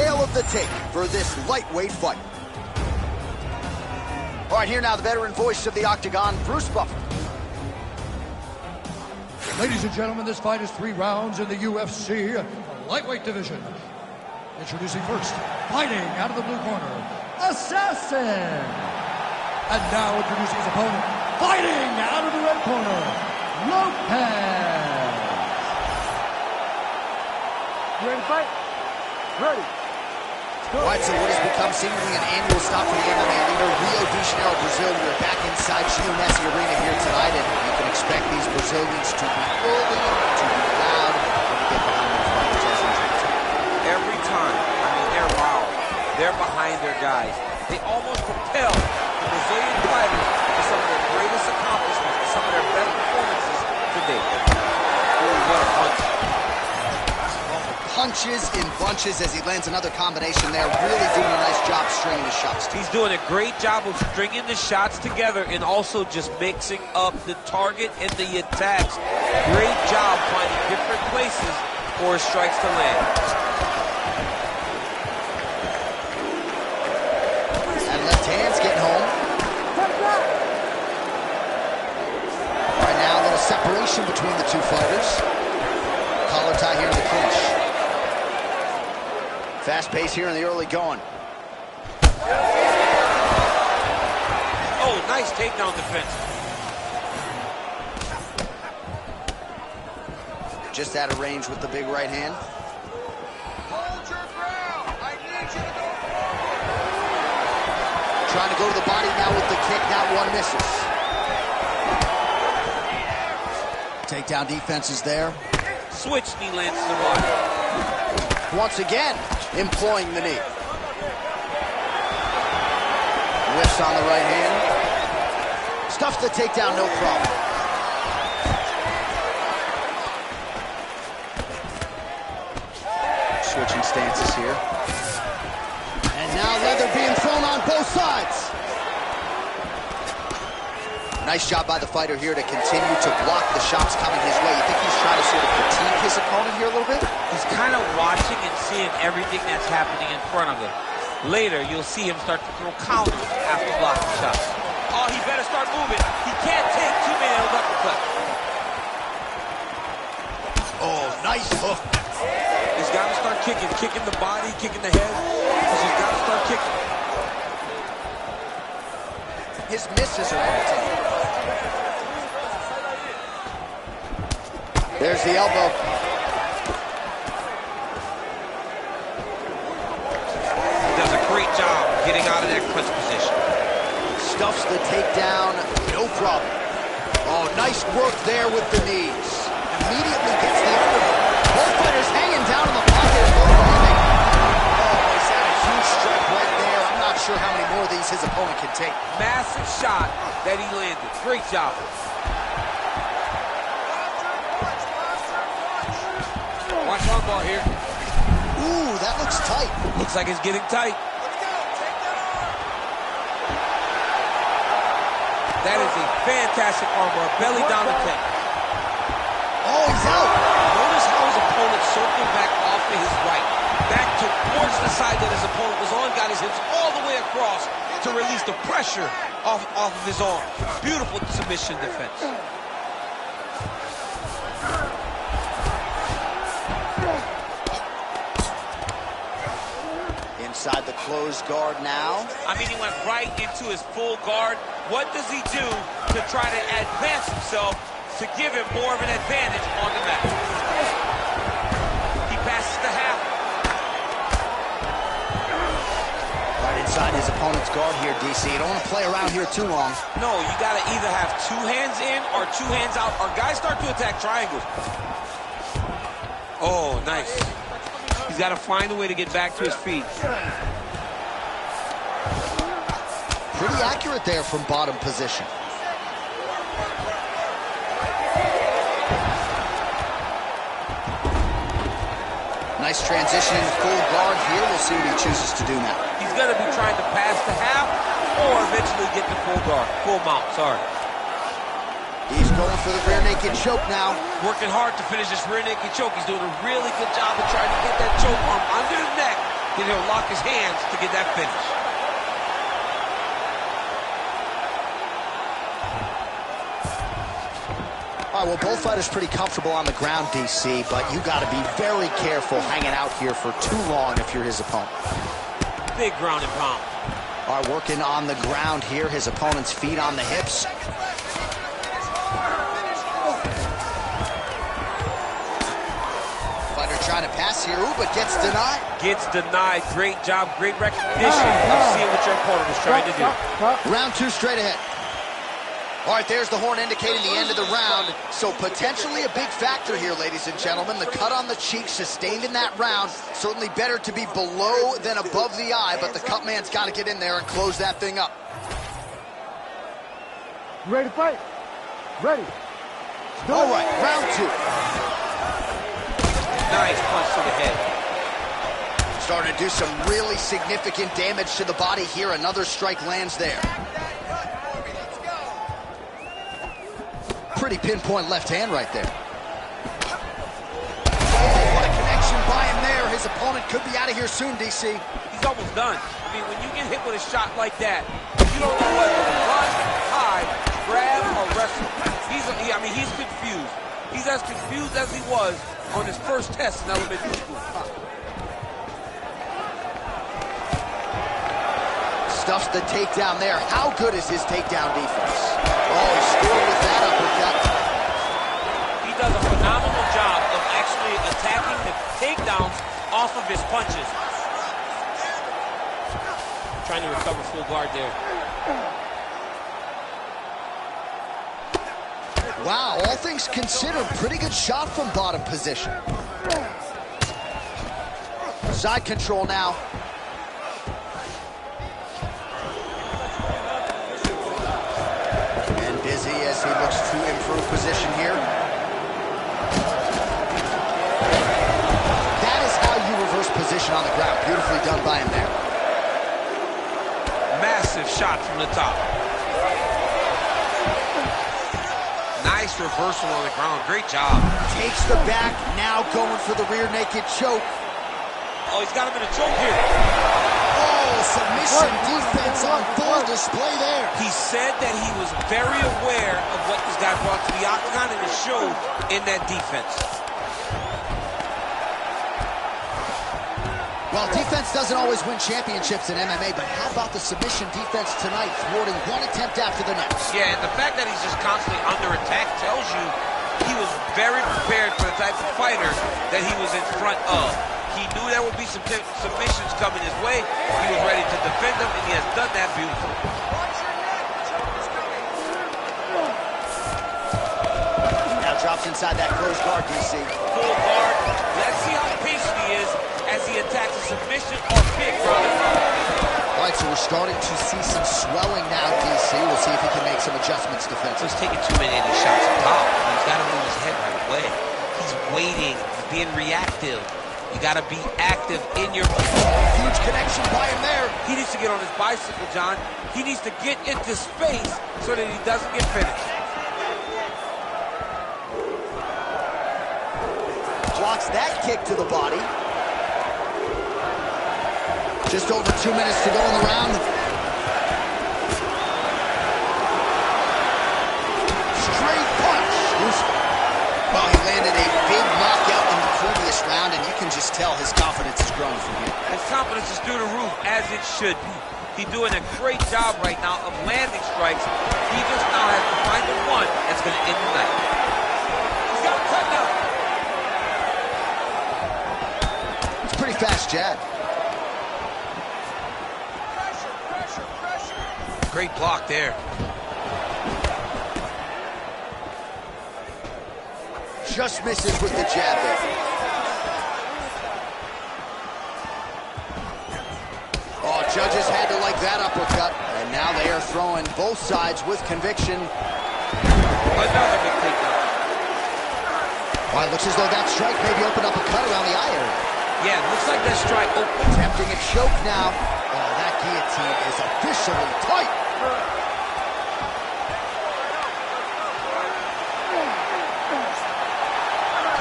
tale of the tape for this lightweight fight. All right, here now the veteran voice of the Octagon, Bruce Buffer. Ladies and gentlemen, this fight is 3 rounds in the UFC lightweight division. Introducing first, fighting out of the blue corner, Assassin. And now introducing his opponent, fighting out of the red corner, Lopez. You ready to fight? Ready. All right, so what has become seemingly an annual stop for the MMA leader, Rio de Janeiro, Brazil. We are back inside Gionesi Arena here tonight, and you can expect these Brazilians to be early, to be loud, and to get behind their fighters as usual. Every time, I mean, they're loud. They're behind their guys. They almost propel the Brazilian fighters to some of their greatest accomplishments, to some of their best performances today. Oh, what a punch. Punches in bunches as he lands another combination there. Really doing a nice job stringing the shots. He's doing a great job of stringing the shots together and also just mixing up the target and the attacks. Great job finding different places for his strikes to land. And left hand's getting home. Right now, a little separation between the two fighters. Collar tie here in the clinch. Fast pace here in the early going. Oh, nice takedown defense. Just out of range with the big right hand. Hold your ground. I need you to go. Trying to go to the body now with the kick. That one misses. Takedown defense is there. Switch knee lands to the body. Once again, employing the knee. Whiffs on the right hand. Stuffs the takedown, no problem. Switching stances here. And now leather being thrown on both sides. Nice job by the fighter here to continue to block the shots coming his way. You think he's trying to sort of fatigue his opponent here a little bit? He's kind of watching and seeing everything that's happening in front of him. Later, you'll see him start to throw counters after blocking shots. Oh, he better start moving. He can't take too many of those uppercuts. Oh, nice hook. He's got to start kicking the body, kicking the head. He's got to start kicking. His misses are entertaining. There's the elbow. He does a great job getting out of that clinch position. Stuffs the takedown, no problem. Oh, nice work there with the knees. Immediately gets the underhook. Both fighters hanging down in the pocket as both moving. Oh, he's had a huge strike right there. I'm not sure how many more of these his opponent can take. Massive shot that he landed. Great job. Watch armbar here. Ooh, that looks tight. Looks like it's getting tight. That is a fantastic armbar. Belly down attack. Oh, he's out. Notice how his opponent circled back off to his right. Back towards the side that his opponent was on. Got his hips all the way across to release the pressure off of his arm. Beautiful submission defense. Inside the closed guard now. I mean, he went right into his full guard. What does he do to try to advance himself to give him more of an advantage on the mat? He passes the half. Right inside his opponent's guard here, DC. You don't want to play around here too long. No, you got to either have 2 hands in or 2 hands out, or guys start to attack triangles. Oh, nice. He's got to find a way to get back to his feet. Pretty accurate there from bottom position. Nice transition in full guard here. We'll see what he chooses to do now. He's going to be trying to pass the half or eventually get the full guard. Full mount, sorry. He's going for the rear naked choke now. Working hard to finish this rear naked choke. He's doing a really good job of trying to get that choke arm under the neck then he'll lock his hands to get that finish. All right, well, both fighters pretty comfortable on the ground, DC, but you got to be very careful hanging out here for too long if you're his opponent. Big ground and pound. All right, working on the ground here, his opponent's feet on the hips. Fighter trying to pass here, ooh, but gets denied. Gets denied. Great job, great recognition of seeing what your opponent was trying to do. Round 2 straight ahead. All right, there's the horn indicating the end of the round. So potentially a big factor here, ladies and gentlemen. The cut on the cheek sustained in that round. Certainly better to be below than above the eye, but the cut man's got to get in there and close that thing up. You ready to fight? Ready. All right, round 2. Nice punch to the head. Starting to do some really significant damage to the body here. Another strike lands there. Pretty pinpoint left hand right there. Oh, what a connection by him there. His opponent could be out of here soon, DC. He's almost done. I mean, when you get hit with a shot like that, you don't know whether to run, hide, grab, or wrestle. He's confused. He's as confused as he was on his first test in elementary school. Stuffs the takedown there. How good is his takedown defense? Oh, he scored with that uppercut. He does a phenomenal job of actually attacking the takedowns off of his punches. Trying to recover full guard there. Wow, all things considered, pretty good shot from bottom position. Side control now. And busy as he looks to improve position here. That is how you reverse position on the ground. Beautifully done by him there. Massive shot from the top. Nice reversal on the ground. Great job. Takes the back, now going for the rear naked choke. Oh, he's got him in a choke here. Oh, submission defense on full display there. He said that he was very aware of what this guy brought to the octagon, and it showed in that defense. Well, defense doesn't always win championships in MMA, but how about the submission defense tonight, thwarting one attempt after the next? Yeah, and the fact that he's just constantly under attack tells you he was very prepared for the type of fighter that he was in front of. He knew there would be some submissions coming his way. He was ready to defend them, and he has done that beautifully. Now drops inside that closed guard, DC. Full guard. Let's see how patient he is as he attacks a submission or big ground. All right, so we're starting to see some swelling now, DC. We'll see if he can make some adjustments defensively. He's taking too many shots up top. He's got to move his head right away. He's waiting, being reactive. You got to be active in your... Huge connection by him there. He needs to get on his bicycle, John. He needs to get into space so that he doesn't get finished. Blocks that kick to the body. Just over 2 minutes to go in the round. Straight punch. Well, he landed a big knockout in the previous round, and you can just tell his confidence is growing from here. His confidence is through the roof, as it should be. He's doing a great job right now of landing strikes. He just now has to find the one that's going to end the night. He's got a cut now. It's a pretty fast jab. Great block there. Just misses with the jab there. Oh, judges had to like that uppercut. And now they are throwing both sides with conviction. Another big takedown. Well, it looks as though that strike maybe opened up a cut around the eye area. Yeah, looks like that strike opened. Attempting a choke now. Oh, that guillotine is officially tight.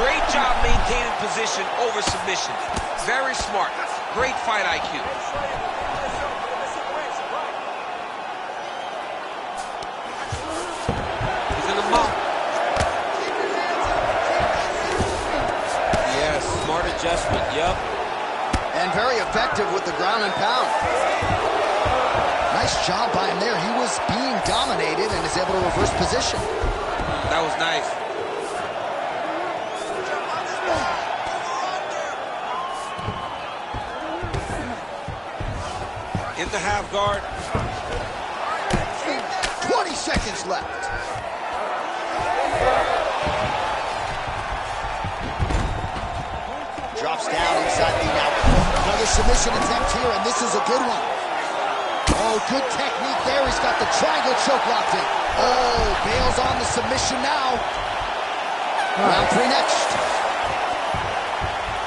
Great job maintaining position over submission. Very smart. Great fight IQ. He's in the mount. Yes, smart adjustment, yep. And very effective with the ground and pound. Nice job by him there. He was being dominated and is able to reverse position. That was nice. In the half guard. 20 seconds left. Drops down inside the now. Another submission attempt here, and this is a good one. Oh, good technique there. He's got the triangle choke locked in. Oh, bails on the submission now. Round 3 next.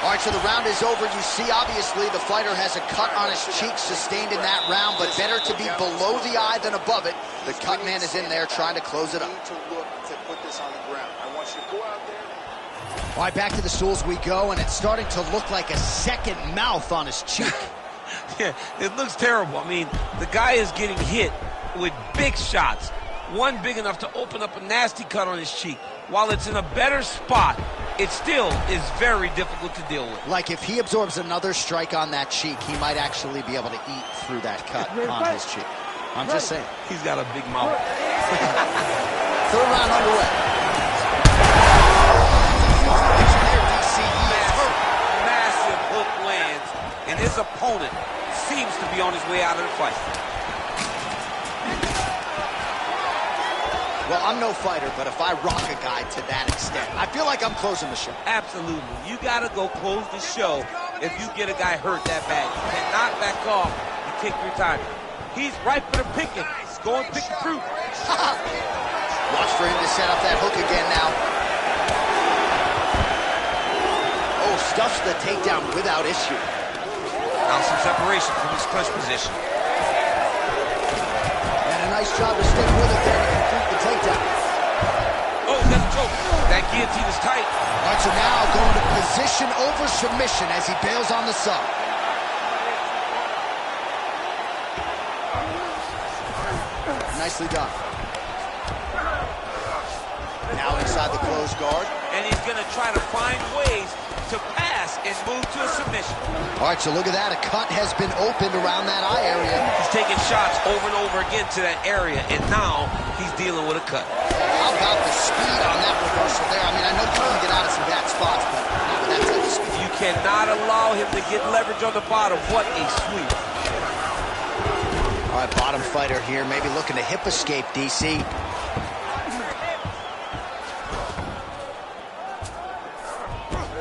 All right, so the round is over. You see, obviously, the fighter has a cut on his cheek sustained in that round, but better to be below the eye than above it. The cut man is in there trying to close it up. To look to put this on the ground. I want you to go out there. All right, back to the stools we go, and it's starting to look like a second mouth on his cheek. Yeah, it looks terrible. I mean, the guy is getting hit with big shots. One big enough to open up a nasty cut on his cheek. While it's in a better spot, it still is very difficult to deal with. Like if he absorbs another strike on that cheek, he might actually be able to eat through that cut on his cheek. I'm just saying. He's got a big mouth. Third round underway. Massive hook lands, and his opponent seems to be on his way out of the fight. Well, I'm no fighter, but if I rock a guy to that extent, I feel like I'm closing the show. Absolutely. You got to go close the show if you get a guy hurt that bad. You cannot back off and take your time. He's ripe for the picking. Go and pick the fruit. Watch for him to set up that hook again now. Oh, stuffs the takedown without issue. Now some separation from his clinch position. And a nice job to stick with it there to complete the takedown. Oh, he got the choke. That guillotine is tight. All right, so now going to position over submission as he bails on the sub. Nicely done. Now inside the closed guard. And he's going to try to find ways to pass and move to a submission. All right, so look at that. A cut has been opened around that eye area. He's taking shots over and over again to that area, and now he's dealing with a cut. How about the speed on that reversal there? I mean, I know he can get out of some bad spots, but not with that type of speed. You cannot allow him to get leverage on the bottom. What a sweep. All right, bottom fighter here, maybe looking to hip escape, DC.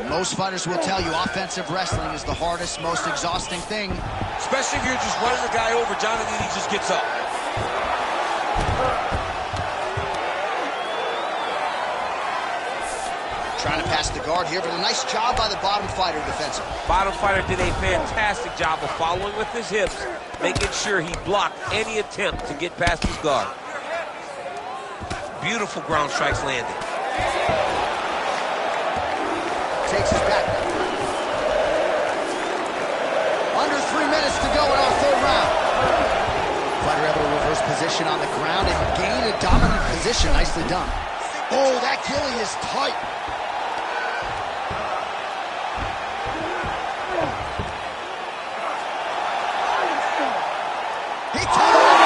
Most fighters will tell you offensive wrestling is the hardest, most exhausting thing. Especially if you're just running the guy over. Jonathan, he just gets up. Trying to pass the guard here, but a nice job by the bottom fighter defensively. Bottom fighter did a fantastic job of following with his hips, making sure he blocked any attempt to get past his guard. Beautiful ground strikes landed. Takes his back. Under 3 minutes to go in our third round. Fighter able to reverse position on the ground and gain a dominant position. Nicely done. Oh, that gilly is tight. He took it.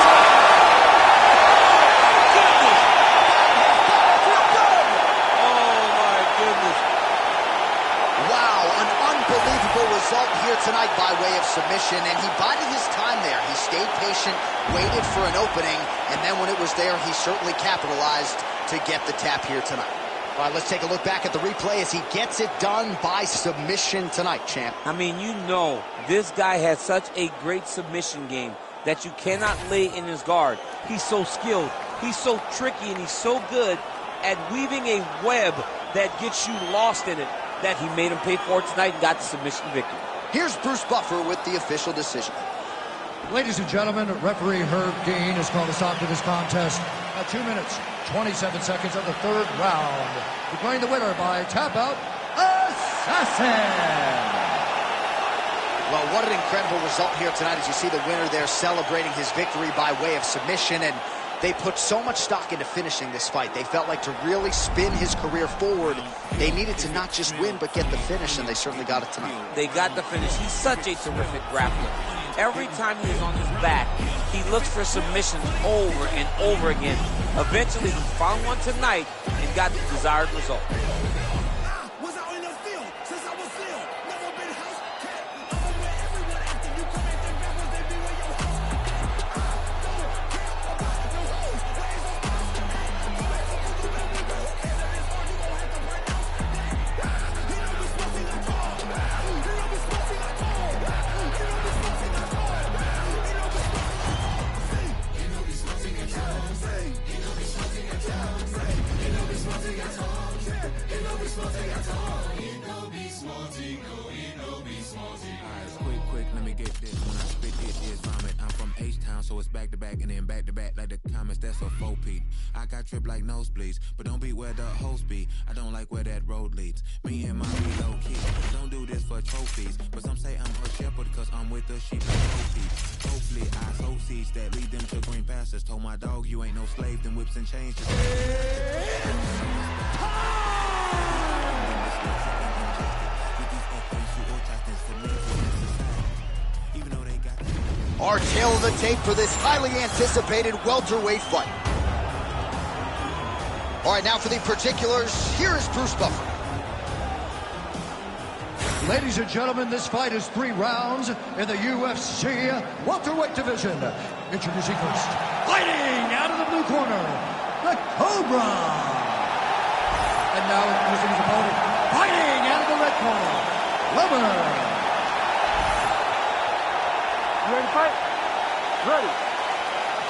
Result here tonight by way of submission, and he bided his time there. He stayed patient, waited for an opening, and then when it was there, he certainly capitalized to get the tap here tonight. All right, let's take a look back at the replay as he gets it done by submission tonight, champ. I mean, you know, this guy has such a great submission game that you cannot lay in his guard. He's so skilled, he's so tricky, and he's so good at weaving a web that gets you lost in it, that he made him pay for it tonight and got the submission victory. Here's Bruce Buffer with the official decision. Ladies and gentlemen, referee Herb Dean has called a stop to this contest at 2 minutes, 27 seconds of the third round. Declaring the winner by tap out, Assassin! Well, what an incredible result here tonight as you see the winner there celebrating his victory by way of submission, and they put so much stock into finishing this fight. They felt like to really spin his career forward, they needed to not just win but get the finish, and they certainly got it tonight. They got the finish. He's such a terrific grappler. Every time he is on his back, he looks for submissions over and over again. Eventually, he found one tonight and got the desired result. Quick, let me get this. When I spit it, it's vomit. I'm from H-Town, so it's back to back and then back to back like the comments. That's a 4-peat. I got tripped like nosebleeds, but don't be where the host be. I don't like where that road leads. Me and my low key. Don't do this for trophies, but some say I'm her shepherd because I'm with the sheep and trophies. Hopefully I sow seeds that lead them to green pastures. Told my dog you ain't no slave, them whips and chains. Our tail of the tape for this highly anticipated welterweight fight. All right, now for the particulars, here is Bruce Buffer. Ladies and gentlemen, this fight is 3 rounds in the UFC welterweight division. Introducing first, fighting out of the blue corner, the Cobra. And now introducing his opponent, fighting out of the red corner, Weber. You ready to fight? Ready.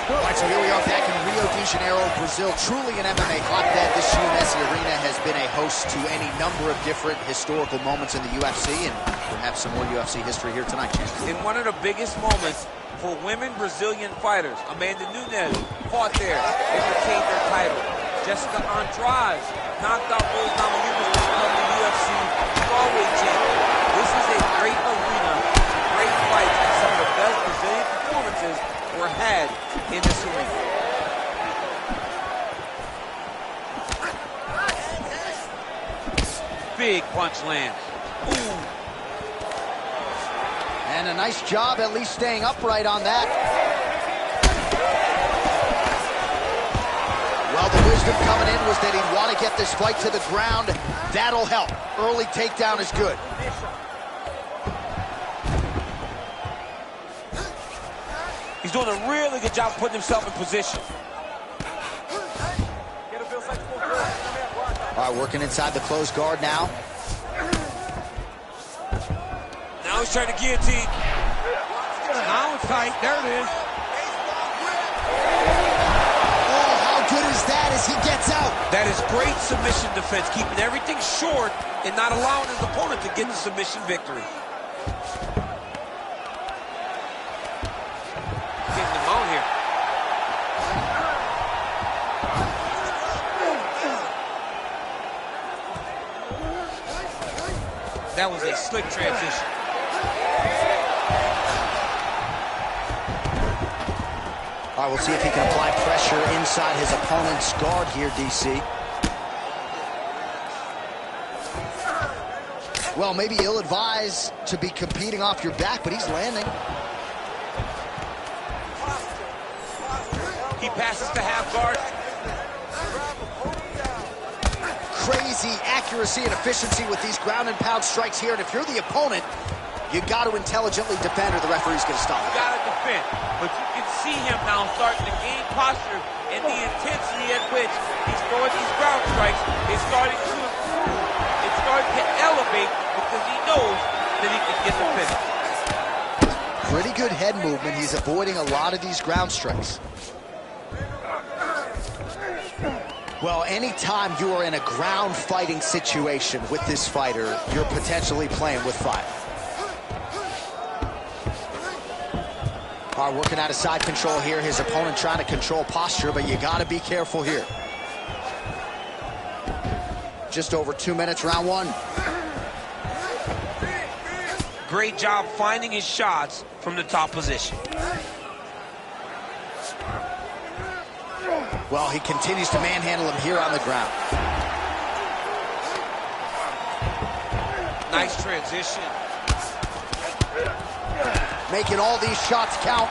All right, so here we are back in Rio de Janeiro, Brazil. Truly an MMA hotbed. This UMSC Arena has been a host to any number of different historical moments in the UFC, and perhaps some more UFC history here tonight, Chance. In one of the biggest moments for women Brazilian fighters, Amanda Nunes fought there and retained their title. Jessica Andrade knocked out Rose Namajunas to become the UFC strawweight champion. This is a great arena, great fights, and some of the best Brazilian performances were had in this arena. Big punch lands. Ooh. And a nice job at least staying upright on that. Well, the wisdom coming in was that he'd want to get this fight to the ground. That'll help. Early takedown is good. He's doing a really good job putting himself in position. All right, working inside the closed guard now. Now he's trying to guillotine. Now it's tight. There it is. Oh, how good is that as he gets out? That is great submission defense, keeping everything short and not allowing his opponent to get the submission victory. Getting him out here. That was a slick transition. All right, we'll see if he can apply pressure inside his opponent's guard here, DC. Well, maybe ill-advised to be competing off your back, but he's landing. He passes to half guard. Crazy accuracy and efficiency with these ground and pound strikes here, and if you're the opponent, you got to intelligently defend or the referee's going to stop. You got to defend, but you can see him now starting to gain posture, and the intensity at which he's throwing these ground strikes is starting to improve. It's starting to elevate because he knows that he can get the finish. Pretty good head movement. He's avoiding a lot of these ground strikes. Well, anytime you are in a ground fighting situation with this fighter, you're potentially playing with fire. All right, working out of side control here. His opponent trying to control posture, but you got to be careful here. Just over 2 minutes, round one. great job finding his shots from the top position. Well, he continues to manhandle him here on the ground. Nice transition. Making all these shots count.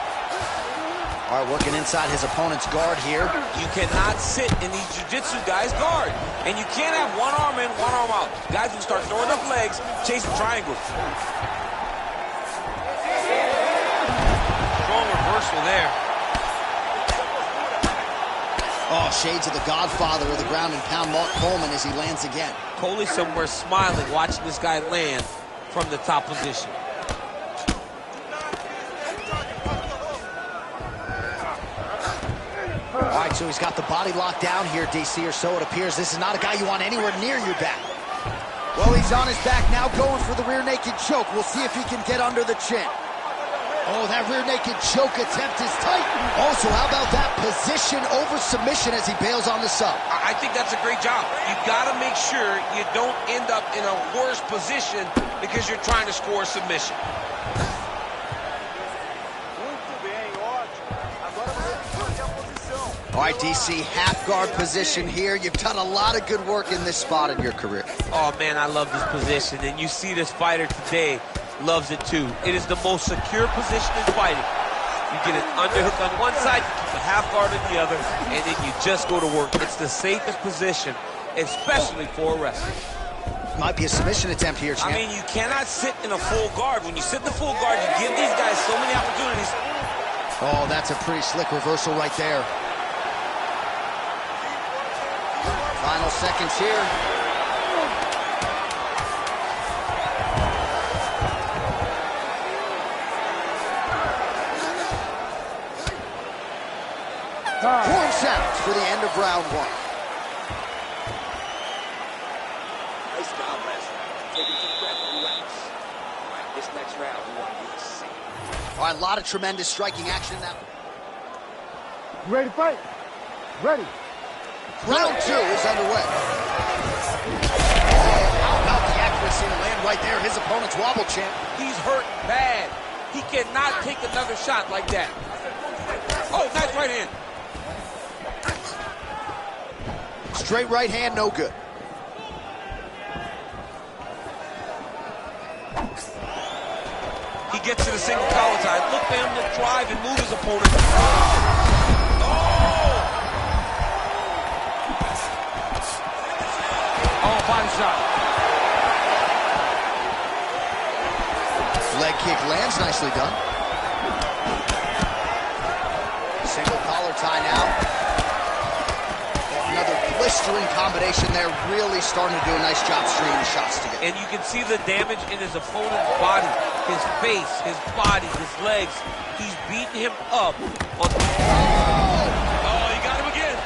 All right, working inside his opponent's guard here. You cannot sit in these jiu-jitsu guys' guard. And you can't have one arm in, one arm out. Guys will start throwing up legs, chasing triangles. Strong reversal there. Oh, shades of the godfather of the ground and pound, Mark Coleman, as he lands again. Coley somewhere smiling, watching this guy land from the top position. All right, so he's got the body locked down here, DC, or so it appears. This is not a guy you want anywhere near your back. Well, he's on his back now, going for the rear naked choke. We'll see if he can get under the chin. Oh, that rear naked choke attempt is tight. Also, how about that position over submission as he bails on the sub? I think that's a great job. You got to make sure you don't end up in a worse position because you're trying to score a submission. All right, DC, half guard position here. You've done a lot of good work in this spot in your career. Oh, man, I love this position. And you see this fighter today loves it, too. It is the most secure position in fighting. You get an underhook on one side, you keep a half guard on the other, and then you just go to work. It's the safest position, especially for a wrestler. Might be a submission attempt here, champ. I mean, you cannot sit in a full guard. When you sit in the full guard, you give these guys so many opportunities. Oh, that's a pretty slick reversal right there. Final seconds here. Horn sounds for the end of round one. Nice job, wrestler. Take a deep breath and relax. All right, this next round, we want to do the same. All right, a lot of tremendous striking action now. You ready to fight? Ready. Round two is underway. Oh, how about the accuracy to land right there? His opponent's wobble, champ. He's hurt bad. He cannot take another shot like that. Oh, nice right hand. Straight right hand, no good. He gets to the single collar tie. Look for him to drive and move his opponent. Oh, body shot. Leg kick lands, nicely done. Single collar tie now. Another blistering combination there, really starting to do a nice job stringing the shots together. And you can see the damage in his opponent's body, his face, his body, his legs. He's beating him up on the... Oh, you got him again.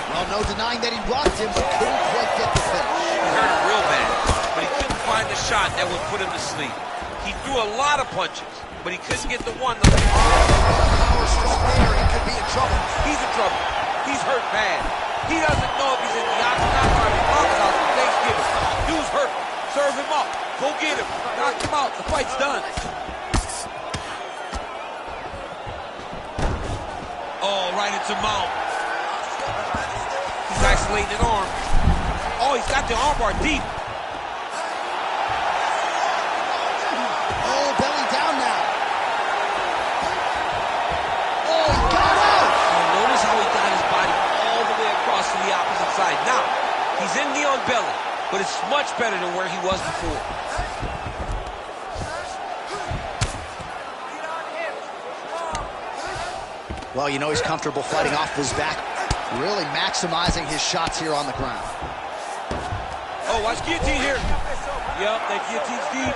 Well, no denying that he rocked him, but couldn't quite get the finish. He hurt him real bad, but he couldn't find the shot that would put him to sleep. He threw a lot of punches, but he couldn't get the one. Power strong there, he could be in trouble. He's in trouble. He's hurt bad. He doesn't know if he's in the octagon or in the clubhouse for Thanksgiving. Dude's hurt. Serve him up. Go get him. Knock him out. The fight's done. Oh, right into mount. He's isolating an arm. Oh, he's got the armbar deep. Oh, belly down now. Oh, he got out. Notice how he got his body all the way across to the opposite side. Now, he's in knee on belly, but it's much better than where he was before. Well, you know he's comfortable fighting off his back, really maximizing his shots here on the ground. Oh, watch guillotine here. Yep, that guillotine's deep.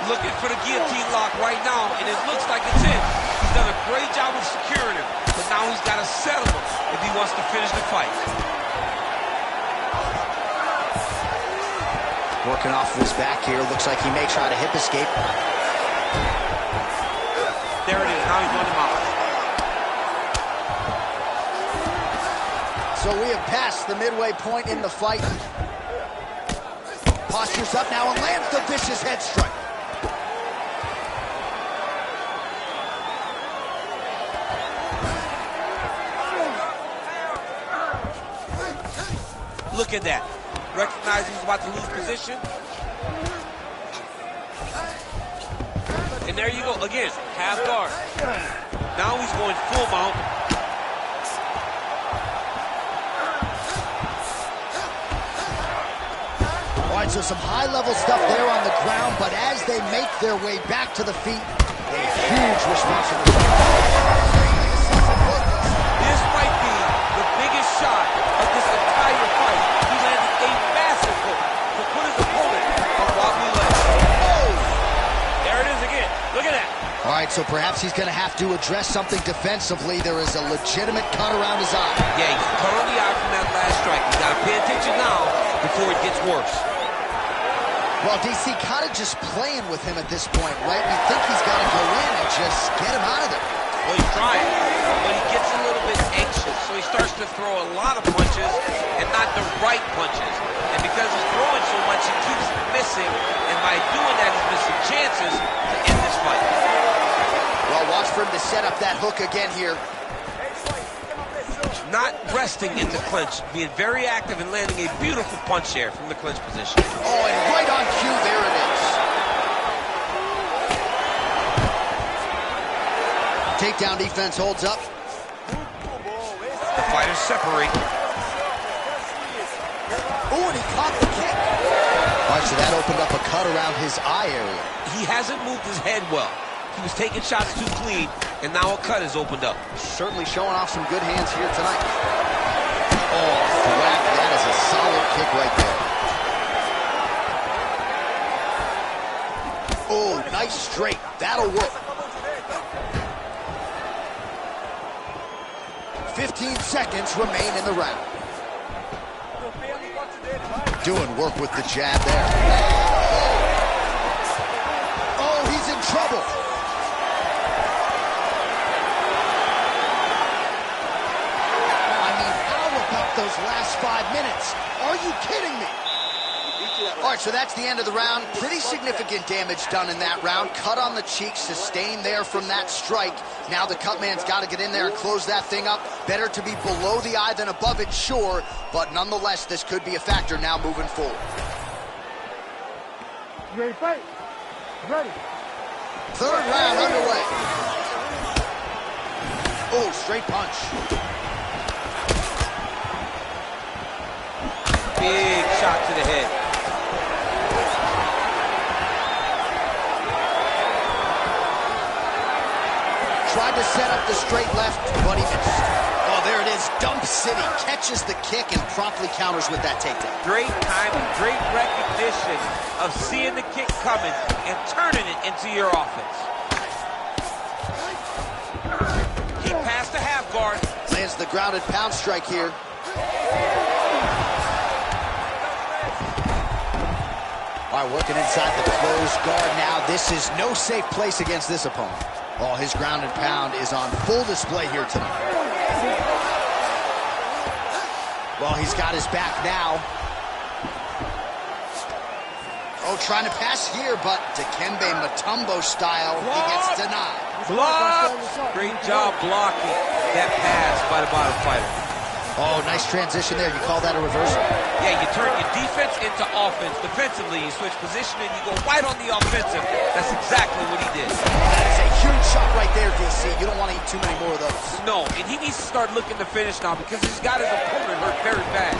Looking for the guillotine lock right now, and it looks like it's in. He's done a great job of securing him, but now he's got to settle him if he wants to finish the fight. Working off of his back here, looks like he may try to hip escape. There it is, now he's on him out. So we have passed the midway point in the fight. postures up now and lands the vicious head strike. Look at that. Recognizing he's about to lose position. And there you go. Again, half guard. Now he's going full mount. All right, so some high-level stuff there on the ground, but as they make their way back to the feet, a huge responsibility. This might be the biggest shot of this entire fight. He landed a massive hook to put his opponent on wobbly legs. Oh! There it is again. Look at that. All right, so perhaps he's going to have to address something defensively. There is a legitimate cut around his eye. Yeah, he's totally out from that last strike. He's got to pay attention now before it gets worse. Well, DC kind of just playing with him at this point, right? We think he's got to go in and just get him out of there. Well, he's trying, but he gets a little bit anxious, so he starts to throw a lot of punches and not the right punches. And because he's throwing so much, he keeps missing, and by doing that, he's missing chances to end this fight. Well, watch for him to set up that hook again here. Not resting in the clinch, being very active and landing a beautiful punch there from the clinch position. Oh, and right on cue, there it is. Takedown defense holds up. The fighters separate. Oh, and he caught the kick. All right, so that opened up a cut around his eye area. He hasn't moved his head well. He was taking shots too clean, and now a cut has opened up. Certainly showing off some good hands here tonight. Oh, thwack. That is a solid kick right there. Oh, nice straight. That'll work. 15 seconds remain in the round. Doing work with the jab there. Oh, he's in trouble. Those last 5 minutes. Are you kidding me? All right, so that's the end of the round. Pretty significant damage done in that round. Cut on the cheek, sustained there from that strike. Now the cut man's got to get in there and close that thing up. Better to be below the eye than above it, sure, but nonetheless, this could be a factor now moving forward. You ready to fight? Ready. Third round underway. Oh, straight punch. Big shot to the head. Tried to set up the straight left, but he missed. Oh, there it is. Dump City catches the kick and promptly counters with that takedown. Great timing, great recognition of seeing the kick coming and turning it into your offense. He passed the half guard. Lands the grounded pound strike here. All right, working inside the closed guard now. This is no safe place against this opponent. Oh, his ground and pound is on full display here tonight. Well, he's got his back now. Oh, trying to pass here, but Dikembe Mutombo style, he gets denied. Block! Great job blocking that pass by the bottom fighter. Oh, nice transition there. You call that a reversal? Yeah, you turn your defense into offense. Defensively, you switch position and you go right on the offensive. That's exactly what he did. That is a huge shot right there, DC. You don't want to eat too many more of those. No, and he needs to start looking to finish now because he's got his opponent hurt very bad.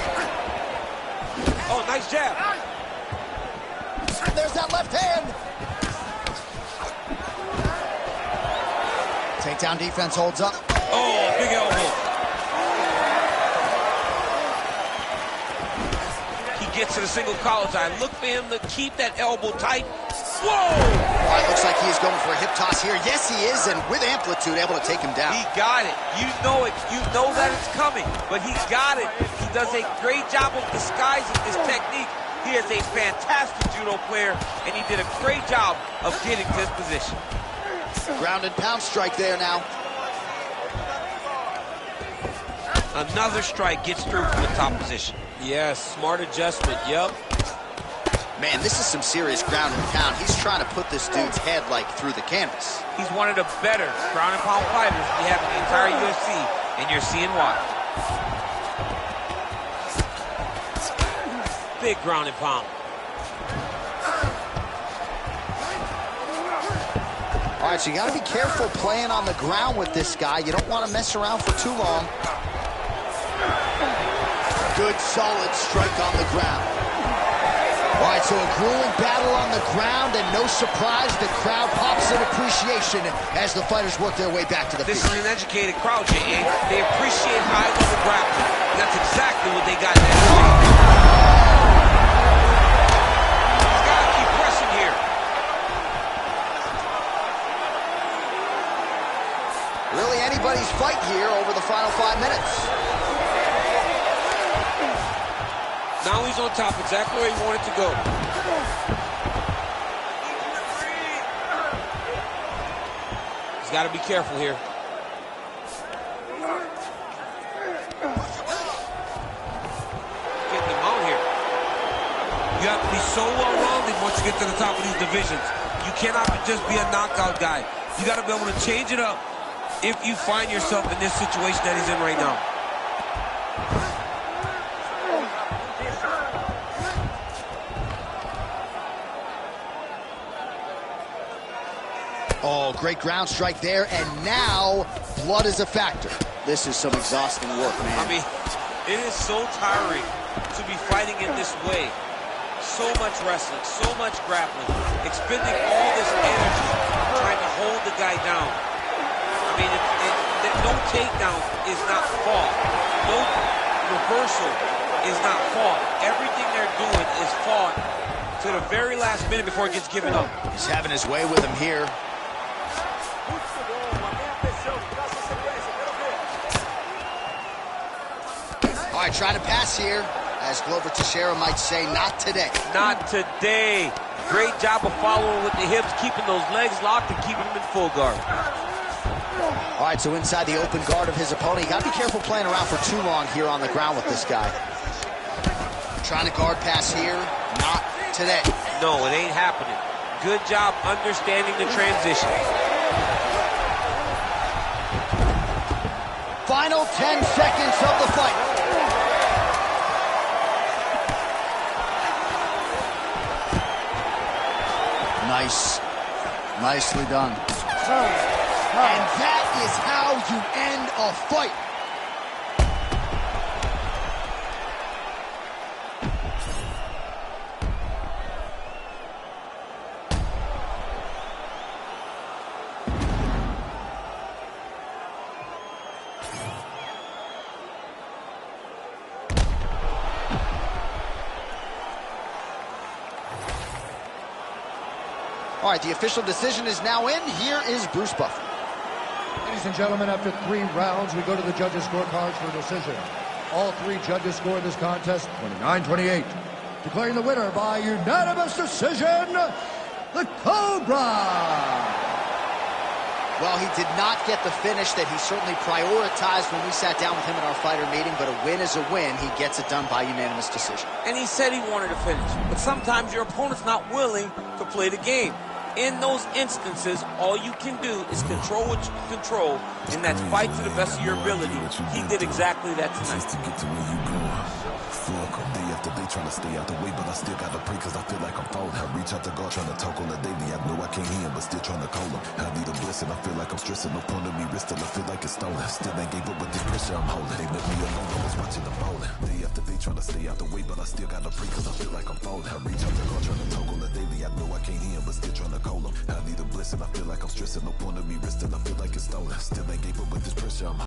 Oh, nice jab. There's that left hand. Takedown defense holds up. Oh, big elbow. Gets to the single collar tie. Look for him to keep that elbow tight. Whoa! All right, looks like he is going for a hip toss here. Yes, he is, and with amplitude, able to take him down. He got it. You know it. You know that it's coming, but he's got it. He does a great job of disguising his technique. He is a fantastic judo player, and he did a great job of getting to his position. Ground and pound strike there now. Another strike gets through from the top position. Yes, smart adjustment, yep. Man, this is some serious ground and pound. He's trying to put this dude's head, like, through the canvas. He's one of the better ground and pound fighters we have in the entire UFC, and you're seeing why. Big ground and pound. All right, so you got to be careful playing on the ground with this guy. You don't want to mess around for too long. Good, solid strike on the ground. All right, so a grueling battle on the ground, and no surprise, the crowd pops in appreciation as the fighters work their way back to the This feet. is an educated crowd, J.A. They appreciate high-level grappling. That's exactly what they got in that exchange. He's got to keep pressing here. Really anybody's fight here over the final 5 minutes. Now he's on top, exactly where he wanted to go. He's got to be careful here. Getting him out here. You have to be so well-rounded once you get to the top of these divisions. You cannot just be a knockout guy. You got to be able to change it up if you find yourself in this situation that he's in right now. Oh, great ground strike there, and now blood is a factor. This is some exhausting work, man. I mean, it is so tiring to be fighting in this way. So much wrestling, so much grappling, expending all this energy trying to hold the guy down. I mean, no takedown is not fought. No reversal is not fought. Everything they're doing is fought to the very last minute before it gets given up. He's having his way with him here. All right, trying to pass here. As Glover Teixeira might say, not today. Not today. Great job of following with the hips, keeping those legs locked and keeping them in full guard. All right, so inside the open guard of his opponent. You got to be careful playing around for too long here on the ground with this guy. Trying to guard pass here. Not today. No, it ain't happening. Good job understanding the transition. Final 10 seconds of the fight. Nice. Nicely done. And that is how you end a fight. All right, the official decision is now in. Here is Bruce Buffer. Ladies and gentlemen, after 3 rounds, we go to the judges' scorecards for decision. All 3 judges scored this contest 29-28. Declaring the winner by unanimous decision, the Cobra. Well, he did not get the finish that he certainly prioritized when we sat down with him at our fighter meeting, but a win is a win. He gets it done by unanimous decision. And he said he wanted to finish, but sometimes your opponent's not willing to play the game. In those instances, all you can do is control what you can control, and that's fight to the best of your ability. He did exactly that tonight. Just to get to where you going. Fuck 'em, day after day trying to stay out the way, but I still got to pray cause I feel like I'm falling. I reach out to God trying to talk on the daily. I know I can't hear him, but still trying to call him. I need a blessing, I feel like I'm stressing. No point of me wristing, I feel like it's stolen. Still ain't gave up with this pressure I'm holding. They left me alone, I was watching them falling. Day after day trying to stay out the way, but I still got to pray cause I feel like I'm falling. I reach out to God trying to talk on the daily. I know I can't hear him, but still trying to call him. I need a blessing, I feel like I'm stressing. No point of me wristing, I feel like it's stolen. Still ain't gave up with this pressure I'm holding.